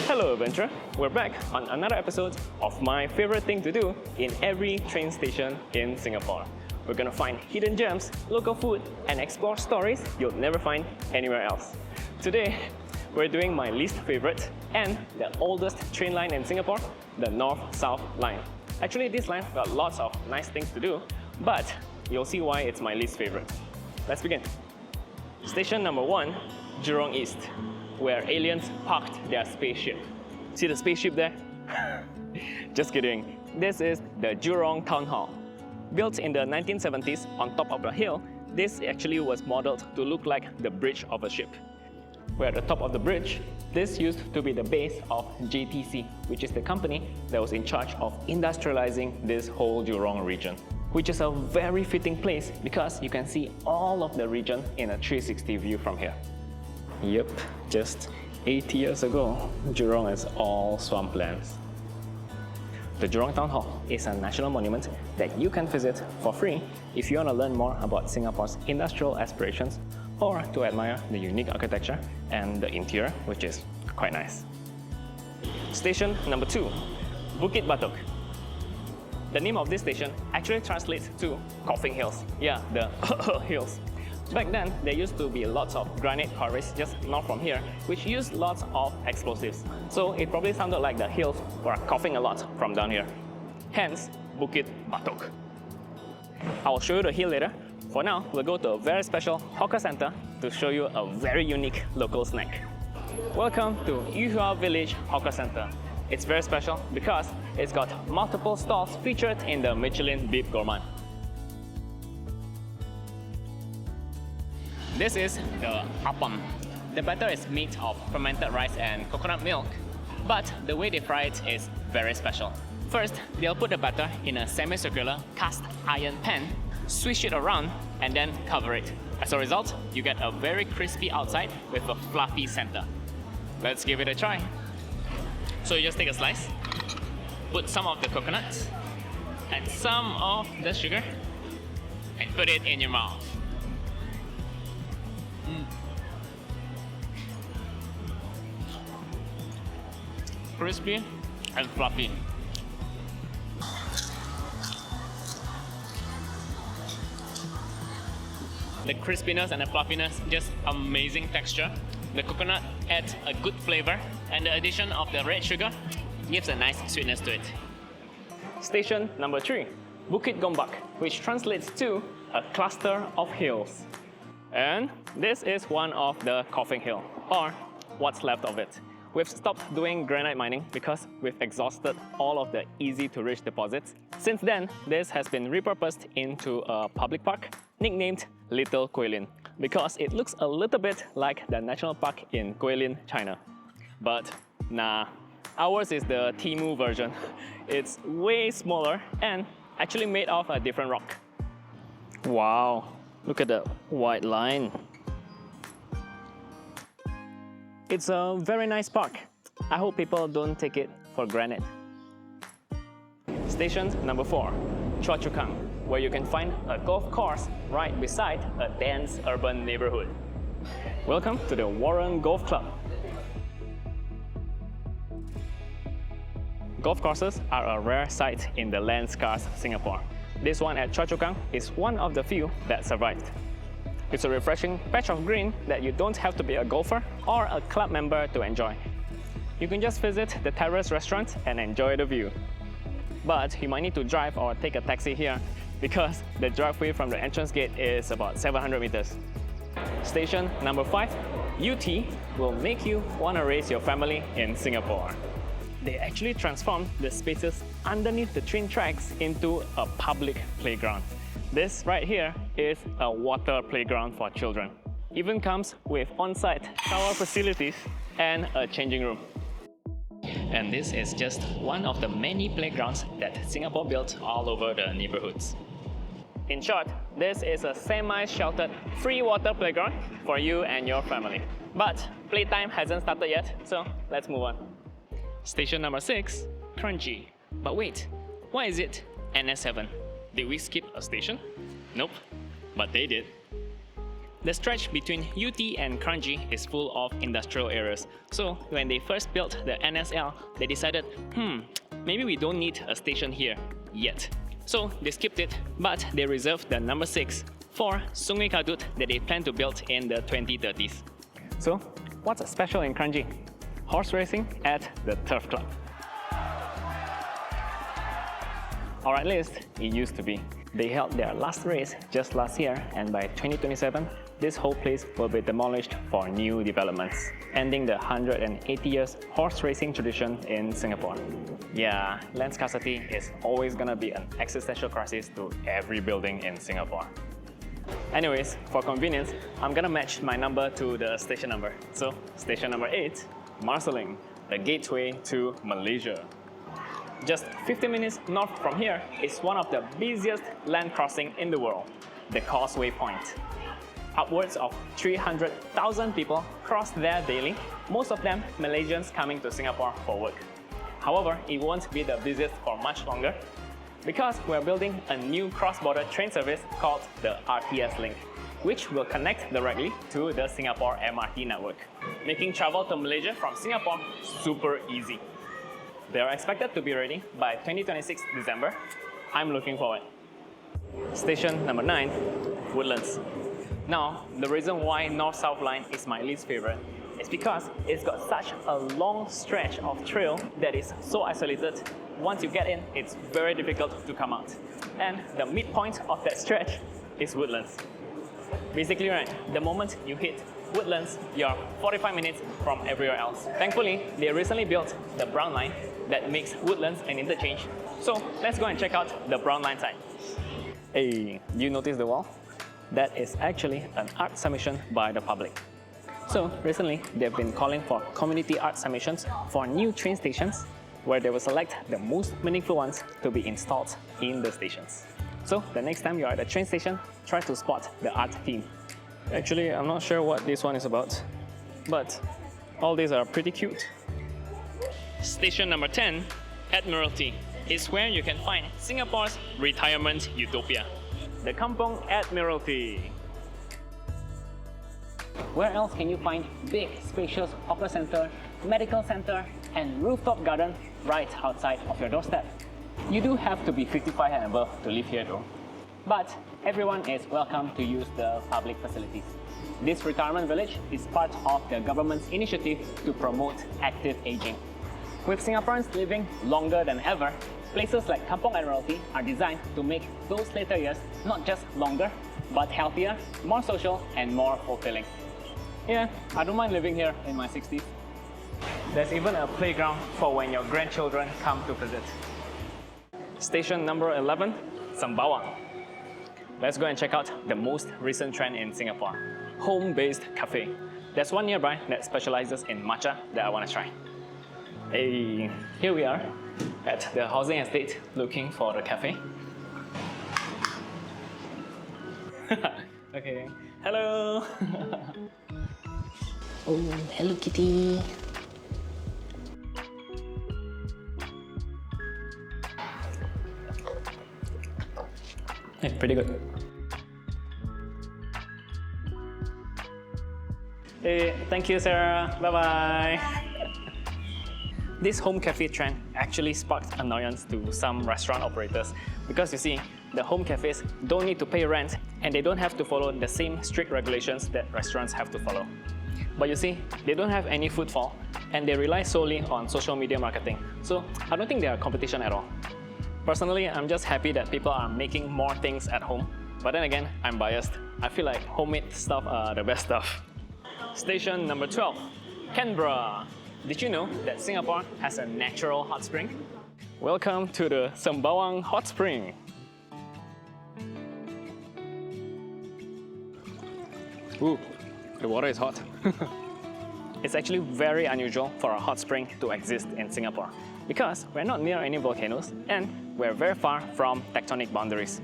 Hello adventurer, we're back on another episode of my favorite thing to do in every train station in Singapore. We're gonna find hidden gems, local food, and explore stories you'll never find anywhere else. Today, we're doing my least favorite and the oldest train line in Singapore, the North-South line. Actually, this line got lots of nice things to do, but you'll see why it's my least favorite. Let's begin. Station number 1, Jurong East, where aliens parked their spaceship. See the spaceship there? Just kidding. This is the Jurong Town Hall. Built in the 1970s on top of a hill, this actually was modeled to look like the bridge of a ship. We're at the top of the bridge. This used to be the base of JTC, which is the company that was in charge of industrializing this whole Jurong region, which is a very fitting place because you can see all of the region in a 360 view from here. Yep, just 80 years ago, Jurong is all swamplands. The Jurong Town Hall is a national monument that you can visit for free if you want to learn more about Singapore's industrial aspirations or to admire the unique architecture and the interior, which is quite nice. Station number 2, Bukit Batok. The name of this station actually translates to Coughing Hills. Yeah, the hills. Back then, there used to be lots of granite quarries just north from here, which used lots of explosives. So it probably sounded like the hills were coughing a lot from down here. Hence, Bukit Batok. I'll show you the hill later. For now, we'll go to a very special hawker center to show you a very unique local snack. Welcome to Yuhua Village Hawker Center. It's very special because it's got multiple stalls featured in the Michelin Beef Gourmand. This is the appam. The batter is made of fermented rice and coconut milk, but the way they fry it is very special. First, they'll put the batter in a semicircular cast iron pan, swish it around, and then cover it. As a result, you get a very crispy outside with a fluffy center. Let's give it a try. So you just take a slice, put some of the coconut, and some of the sugar, and put it in your mouth. Crispy and fluffy. The crispiness and the fluffiness, just amazing texture. The coconut adds a good flavor, and the addition of the red sugar gives a nice sweetness to it. Station number 3, Bukit Gombak, which translates to a cluster of hills. And this is one of the Coughing Hill, or what's left of it. We've stopped doing granite mining because we've exhausted all of the easy-to-reach deposits. Since then, this has been repurposed into a public park nicknamed Little Guilin because it looks a little bit like the national park in Guilin, China. But nah, ours is the Timu version. It's way smaller and actually made of a different rock. Wow, look at the white line. It's a very nice park. I hope people don't take it for granted. Station number 4, Choa Chu Kang, where you can find a golf course right beside a dense urban neighborhood. Welcome to the Warren Golf Club. Golf courses are a rare sight in the land-scarce Singapore. This one at Choa Chu Kang is one of the few that survived. It's a refreshing patch of green that you don't have to be a golfer or a club member to enjoy. You can just visit the terrace restaurant and enjoy the view. But you might need to drive or take a taxi here because the driveway from the entrance gate is about 700 meters. Station number 5, UT, will make you want to raise your family in Singapore. They actually transformed the spaces underneath the train tracks into a public playground. This right here is a water playground for children. Even comes with on-site shower facilities and a changing room. And this is just one of the many playgrounds that Singapore built all over the neighborhoods. In short, this is a semi-sheltered free water playground for you and your family. But playtime hasn't started yet, so let's move on. Station number 6, Kranji. But wait, why is it NS7? Did we skip a station? Nope, but they did. The stretch between UT and Kranji is full of industrial areas. So when they first built the NSL, they decided, maybe we don't need a station here yet. So they skipped it, but they reserved the number 6 for Sungai Kadut that they plan to build in the 2030s. So what's special in Kranji? Horse racing at the Turf Club. Or at least it used to be. They held their last race just last year, and by 2027, this whole place will be demolished for new developments, ending the 180 years horse racing tradition in Singapore. Yeah, land scarcity is always gonna be an existential crisis to every building in Singapore. Anyways, for convenience, I'm gonna match my number to the station number. So, station number 8, Marsiling, the gateway to Malaysia. Just 15 minutes north from here is one of the busiest land crossing in the world, the Causeway Point. Upwards of 300,000 people cross there daily, most of them Malaysians coming to Singapore for work. However, it won't be the busiest for much longer because we're building a new cross-border train service called the RTS Link, which will connect directly to the Singapore MRT network, making travel to Malaysia from Singapore super easy. They are expected to be ready by 2026 December. I'm looking forward. Station number 9, Woodlands. Now, the reason why North-South Line is my least favorite is because it's got such a long stretch of trail that is so isolated. Once you get in, it's very difficult to come out. And the midpoint of that stretch is Woodlands. Basically, right, the moment you hit Woodlands, you're 45 minutes from everywhere else. Thankfully, they recently built the Brown Line that makes Woodlands an interchange. So let's go and check out the Brown Line side. Hey, do you notice the wall? That is actually an art submission by the public. So recently, they've been calling for community art submissions for new train stations where they will select the most meaningful ones to be installed in the stations. So the next time you're at a train station, try to spot the art theme. Actually, I'm not sure what this one is about, but all these are pretty cute. Station number 10, Admiralty, is where you can find Singapore's retirement utopia, the Kampong Admiralty. Where else can you find big, spacious hawker center, medical center, and rooftop garden right outside of your doorstep? You do have to be 55 and above to live here though. But everyone is welcome to use the public facilities. This retirement village is part of the government's initiative to promote active aging. With Singaporeans living longer than ever, places like Kampong Admiralty are designed to make those later years not just longer, but healthier, more social, and more fulfilling. Yeah, I don't mind living here in my 60s. There's even a playground for when your grandchildren come to visit. Station number 11, Sembawang. Let's go and check out the most recent trend in Singapore, home-based cafe. There's one nearby that specializes in matcha that I want to try. Hey, here we are at the housing estate looking for the cafe. Okay, hello. Oh, hello kitty. Hey, pretty good. Hey, thank you, Sarah. Bye-bye. This home cafe trend actually sparked annoyance to some restaurant operators because you see, the home cafes don't need to pay rent and they don't have to follow the same strict regulations that restaurants have to follow. But you see, they don't have any footfall and they rely solely on social media marketing. So I don't think they are competition at all. Personally, I'm just happy that people are making more things at home. But then again, I'm biased. I feel like homemade stuff are the best stuff. Station number 12, Canberra. Did you know that Singapore has a natural hot spring? Welcome to the Sembawang Hot Spring. Ooh, the water is hot. It's actually very unusual for a hot spring to exist in Singapore because we're not near any volcanoes and we're very far from tectonic boundaries.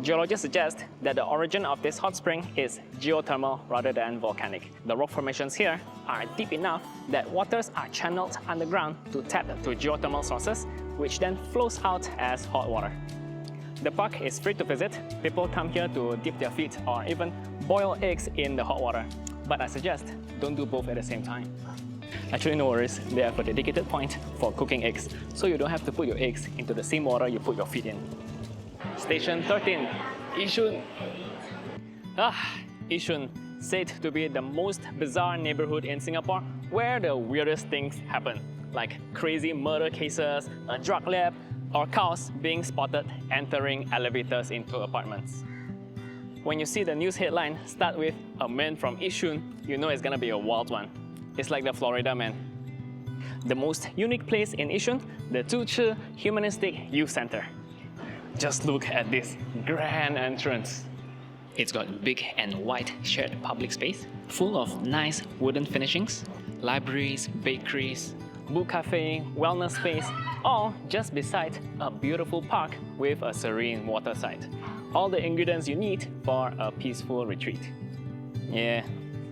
Geologists suggest that the origin of this hot spring is geothermal rather than volcanic. The rock formations here are deep enough that waters are channeled underground to tap to geothermal sources, which then flows out as hot water. The park is free to visit. People come here to dip their feet or even boil eggs in the hot water. But I suggest don't do both at the same time. Actually, no worries, they have a dedicated point for cooking eggs, so you don't have to put your eggs into the same water you put your feet in. Station 13, Yishun. Yishun, said to be the most bizarre neighborhood in Singapore where the weirdest things happen, like crazy murder cases, a drug lab, or cows being spotted entering elevators into apartments. When you see the news headline start with "a man from Yishun," you know it's gonna be a wild one. It's like the Florida man. The most unique place in Yishun, the Tu Chi Humanistic Youth Center. Just look at this grand entrance. It's got big and wide shared public space, full of nice wooden finishings, libraries, bakeries, book cafe, wellness space, all just beside a beautiful park with a serene waterside. All the ingredients you need for a peaceful retreat. Yeah,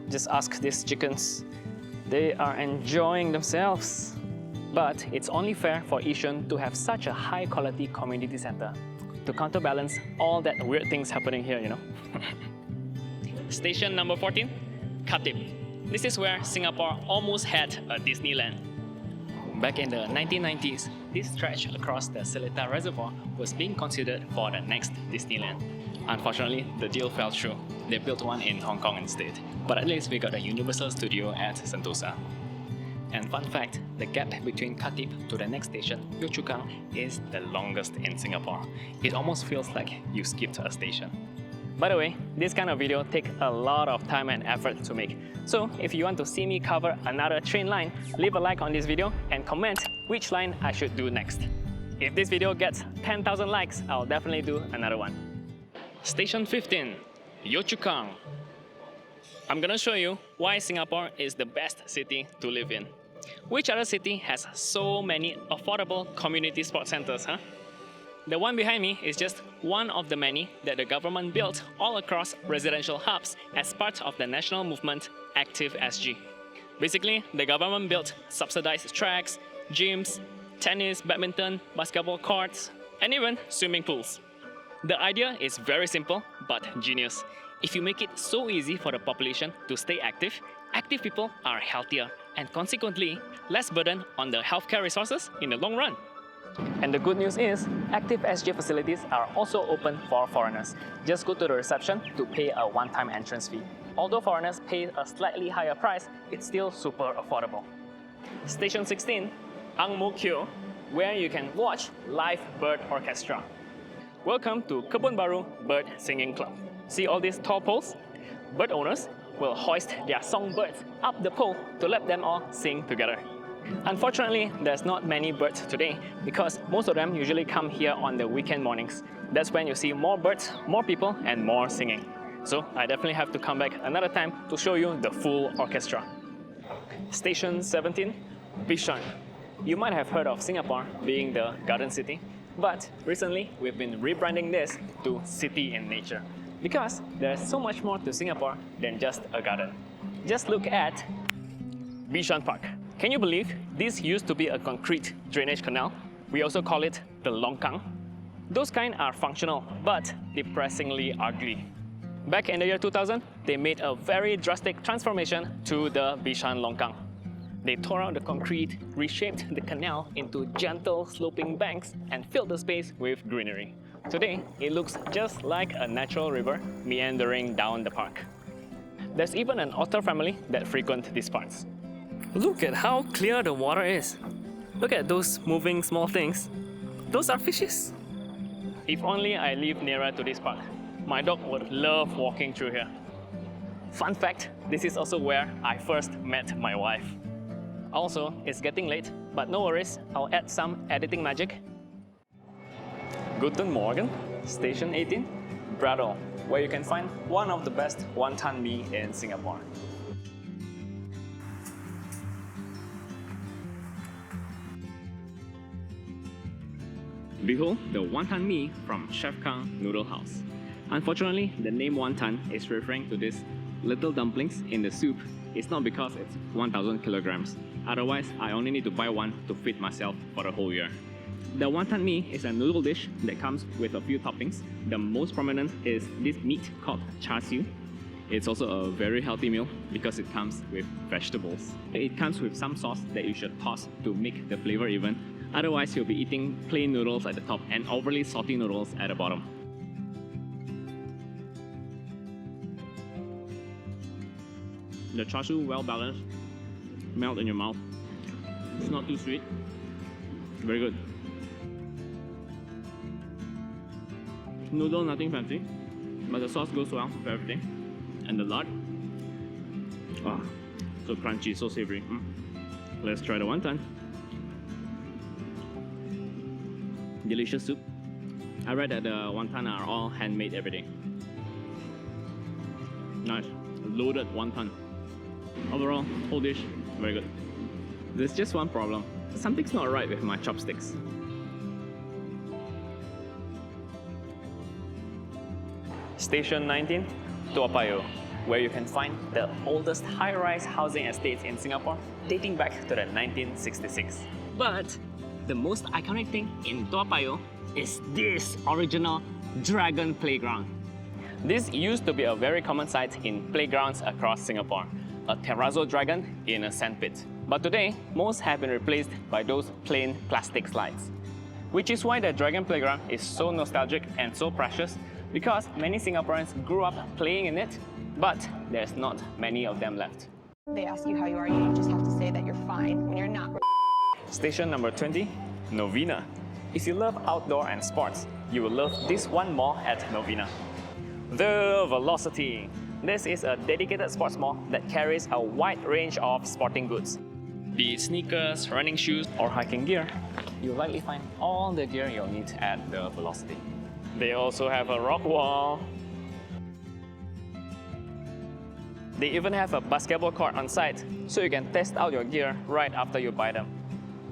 just ask these chickens. They are enjoying themselves. But it's only fair for Yishun to have such a high quality community center to counterbalance all that weird things happening here, you know. Station number 14, Khatib. This is where Singapore almost had a Disneyland. Back in the 1990s, this stretch across the Seletar Reservoir was being considered for the next Disneyland. Unfortunately, the deal fell through. They built one in Hong Kong instead. But at least we got a Universal Studio at Sentosa. And fun fact, the gap between Khatib to the next station, Yio Chu Kang, is the longest in Singapore. It almost feels like you skipped a station. By the way, this kind of video takes a lot of time and effort to make. So if you want to see me cover another train line, leave a like on this video and comment which line I should do next. If this video gets 10,000 likes, I'll definitely do another one. Station 15, Yio Chu Kang. I'm gonna show you why Singapore is the best city to live in. Which other city has so many affordable community sports centers, huh? The one behind me is just one of the many that the government built all across residential hubs as part of the national movement Active SG. Basically, the government built subsidized tracks, gyms, tennis, badminton, basketball courts, and even swimming pools. The idea is very simple but genius. If you make it so easy for the population to stay active, active people are healthier and consequently less burden on the healthcare resources in the long run. And the good news is, Active SG facilities are also open for foreigners. Just go to the reception to pay a one-time entrance fee. Although foreigners pay a slightly higher price, it's still super affordable. Station 16, Ang Mo Kio, where you can watch live bird orchestra. Welcome to Kebun Baru Bird Singing Club. See all these tall poles? Bird owners will hoist their songbirds up the pole to let them all sing together. Unfortunately, there's not many birds today because most of them usually come here on the weekend mornings. That's when you see more birds, more people, and more singing. So I definitely have to come back another time to show you the full orchestra. Station 17, Bishan. You might have heard of Singapore being the Garden City, but recently we've been rebranding this to City in Nature because there's so much more to Singapore than just a garden. Just look at Bishan Park. Can you believe this used to be a concrete drainage canal? We also call it the Longkang. Those kind are functional, but depressingly ugly. Back in the year 2000, they made a very drastic transformation to the Bishan Longkang. They tore out the concrete, reshaped the canal into gentle sloping banks, and filled the space with greenery. Today, it looks just like a natural river meandering down the park. There's even an otter family that frequent these parts. Look at how clear the water is. Look at those moving small things. Those are fishes. If only I live nearer to this park. My dog would love walking through here. Fun fact, this is also where I first met my wife. Also, it's getting late, but no worries, I'll add some editing magic. Guten Morgen, Station 18, Braddell, where you can find one of the best wonton mee in Singapore. Behold the wonton mee from Chef Kang Noodle House. Unfortunately, the name wonton is referring to these little dumplings in the soup. It's not because it's 1,000 kilograms. Otherwise, I only need to buy one to feed myself for the whole year. The wonton mee is a noodle dish that comes with a few toppings. The most prominent is this meat called char siu. It's also a very healthy meal because it comes with vegetables. It comes with some sauce that you should toss to make the flavor even. Otherwise, you'll be eating plain noodles at the top and overly salty noodles at the bottom. The char siu well balanced, melt in your mouth. It's not too sweet. Very good. Noodle, nothing fancy, but the sauce goes well with everything. And the lard, wow, so crunchy, so savory. Let's try the wonton. Delicious soup. I read that the wonton are all handmade every day. Nice, loaded wonton. Overall, whole dish, very good. There's just one problem. Something's not right with my chopsticks. Station 19, Toa Payoh, where you can find the oldest high-rise housing estates in Singapore, dating back to the 1966. But the most iconic thing in Toa Payoh is this original dragon playground. This used to be a very common sight in playgrounds across Singapore, a terrazzo dragon in a sandpit. But today, most have been replaced by those plain plastic slides. Which is why the dragon playground is so nostalgic and so precious, because many Singaporeans grew up playing in it, but there's not many of them left. They ask you how you are, you just have to say that you're fine when you're not. Station number 20, Novena. If you love outdoor and sports, you will love this one mall at Novena. The Velocity. This is a dedicated sports mall that carries a wide range of sporting goods. Be it sneakers, running shoes, or hiking gear, you'll likely find all the gear you'll need at the Velocity. They also have a rock wall. They even have a basketball court on site, so you can test out your gear right after you buy them.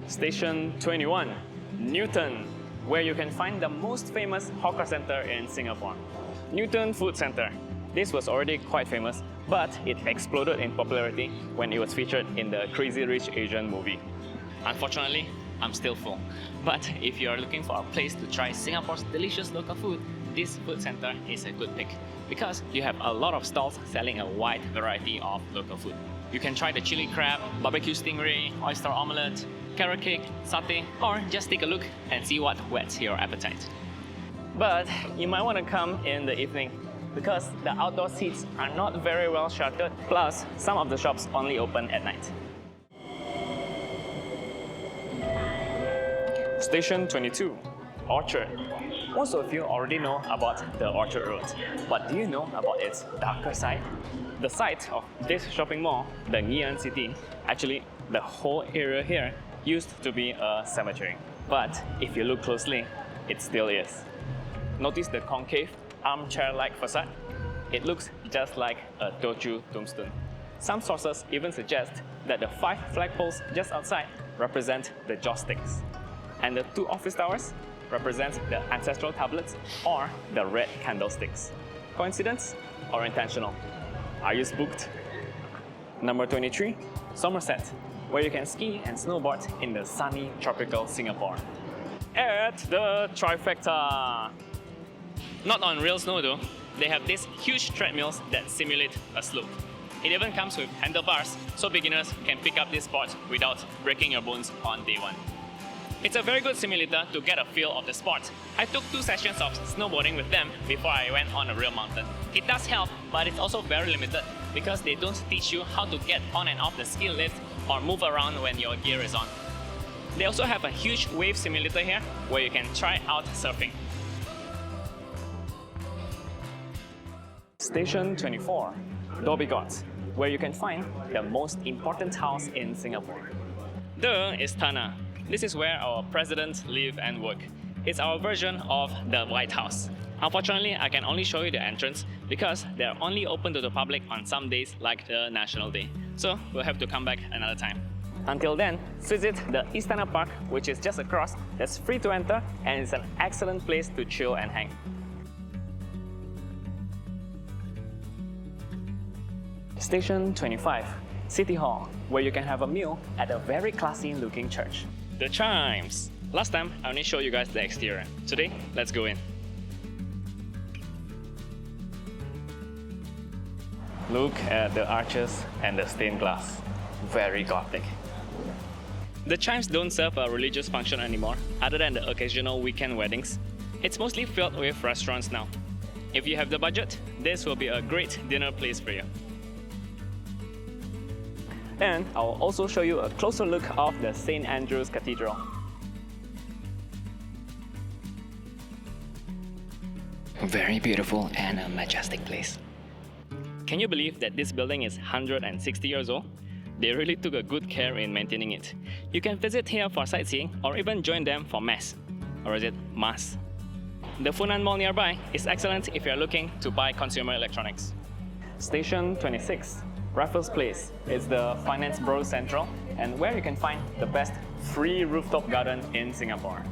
Station 21, Newton, where you can find the most famous hawker center in Singapore. Newton Food Center. This was already quite famous, but it exploded in popularity when it was featured in the Crazy Rich Asian movie. Unfortunately, I'm still full. But if you're looking for a place to try Singapore's delicious local food, this food center is a good pick because you have a lot of stalls selling a wide variety of local food. You can try the chili crab, barbecue stingray, oyster omelette, carrot cake, satay, or just take a look and see what whets your appetite. But you might want to come in the evening because the outdoor seats are not very well sheltered, plus some of the shops only open at night. Station 22, Orchard. Most of you already know about the Orchard Road, but do you know about its darker side? The site of this shopping mall, the Ngee Ann City, actually the whole area here used to be a cemetery. But if you look closely, it still is. Notice the concave, armchair-like facade? It looks just like a Teochew tombstone. Some sources even suggest that the 5 flagpoles just outside represent the joss sticks, and the 2 office towers represent the ancestral tablets or the red candlesticks. Coincidence or intentional? Are you spooked? Number 23, Somerset, where you can ski and snowboard in the sunny tropical Singapore. At the Trifecta. Not on real snow though, they have these huge treadmills that simulate a slope. It even comes with handlebars, so beginners can pick up this sport without breaking your bones on day one. It's a very good simulator to get a feel of the sport. I took 2 sessions of snowboarding with them before I went on a real mountain. It does help, but it's also very limited because they don't teach you how to get on and off the ski lift or move around when your gear is on. They also have a huge wave simulator here where you can try out surfing. Station 24, Dhoby Ghaut, where you can find the most important house in Singapore. The Istana. This is where our presidents live and work. It's our version of the White House. Unfortunately, I can only show you the entrance because they're only open to the public on some days like the National Day. So we'll have to come back another time. Until then, visit the Istana Park, which is just across. That's free to enter and it's an excellent place to chill and hang. Station 25, City Hall, where you can have a meal at a very classy looking church. The Chimes. Last time, I only showed you guys the exterior. Today, let's go in. Look at the arches and the stained glass. Very gothic. The chimes don't serve a religious function anymore, other than the occasional weekend weddings. It's mostly filled with restaurants now. If you have the budget, this will be a great dinner place for you. And I'll also show you a closer look of the St. Andrew's Cathedral. Very beautiful and a majestic place. Can you believe that this building is 160 years old? They really took a good care in maintaining it. You can visit here for sightseeing or even join them for mass. Or is it mass? The Funan Mall nearby is excellent if you're looking to buy consumer electronics. Station 26, Raffles Place, is the finance bro central and where you can find the best free rooftop garden in Singapore.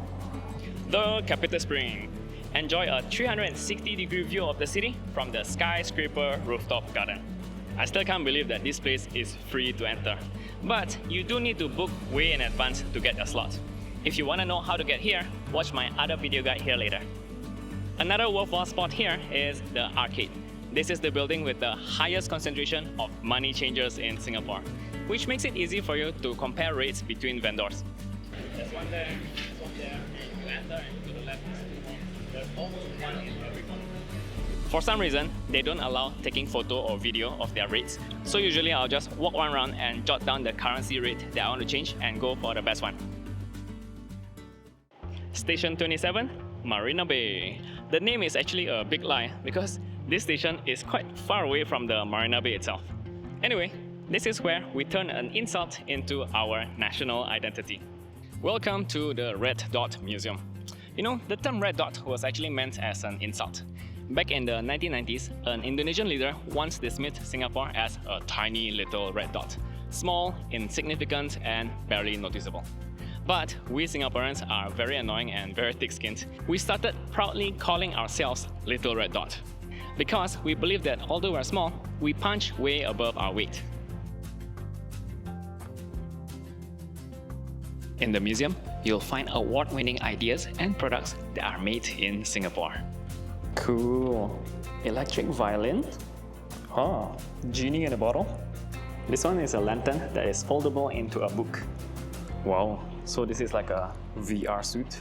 The Capita Spring. Enjoy a 360-degree view of the city from the skyscraper rooftop garden. I still can't believe that this place is free to enter. But you do need to book way in advance to get a slot. If you want to know how to get here, watch my other video guide here later. Another worthwhile spot here is the arcade. This is the building with the highest concentration of money changers in Singapore, which makes it easy for you to compare rates between vendors. There's one there, there's one there, and you enter and to the left. There's almost one in every corner. For some reason, they don't allow taking photo or video of their rates, so usually I'll just walk one round and jot down the currency rate that I want to change and go for the best one. Station 27, Marina Bay. The name is actually a big lie because this station is quite far away from the Marina Bay itself. Anyway, this is where we turn an insult into our national identity. Welcome to the Red Dot Museum. You know, the term red dot was actually meant as an insult. Back in the 1990s, an Indonesian leader once dismissed Singapore as a tiny little red dot. Small, insignificant, and barely noticeable. But we Singaporeans are very annoying and very thick-skinned. We started proudly calling ourselves Little Red Dot. Because we believe that although we're small, we punch way above our weight. In the museum, you'll find award-winning ideas and products that are made in Singapore. Cool. Electric violin? Oh, genie in a bottle? This one is a lantern that is foldable into a book. Wow, so this is like a VR suit.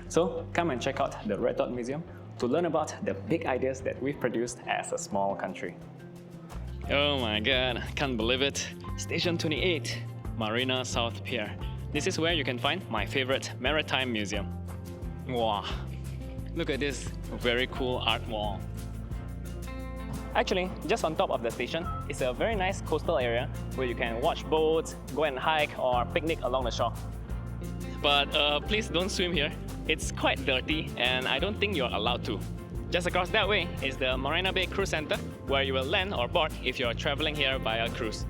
So come and check out the Red Dot Museum to learn about the big ideas that we've produced as a small country. Oh my god, can't believe it. Station 28, Marina South Pier. This is where you can find my favorite maritime museum. Wow, look at this very cool art wall. Actually, just on top of the station is a very nice coastal area where you can watch boats, go and hike or picnic along the shore. But please don't swim here. It's quite dirty and I don't think you're allowed to. Just across that way is the Marina Bay Cruise Center where you will land or board if you're traveling here by a cruise.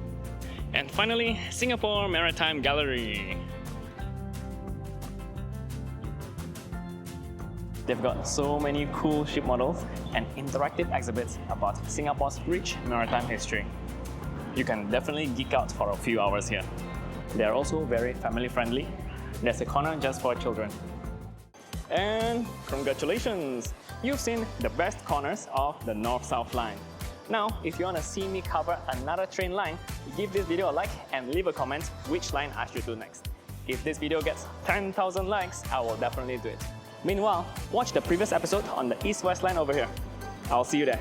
And finally, Singapore Maritime Gallery. They've got so many cool ship models and interactive exhibits about Singapore's rich maritime history. You can definitely geek out for a few hours here. They're also very family friendly. There's a corner just for children. And congratulations! You've seen the best corners of the North-South line. Now, if you want to see me cover another train line, give this video a like and leave a comment which line I should do next. If this video gets 10,000 likes, I will definitely do it. Meanwhile, watch the previous episode on the East-West line over here. I'll see you there.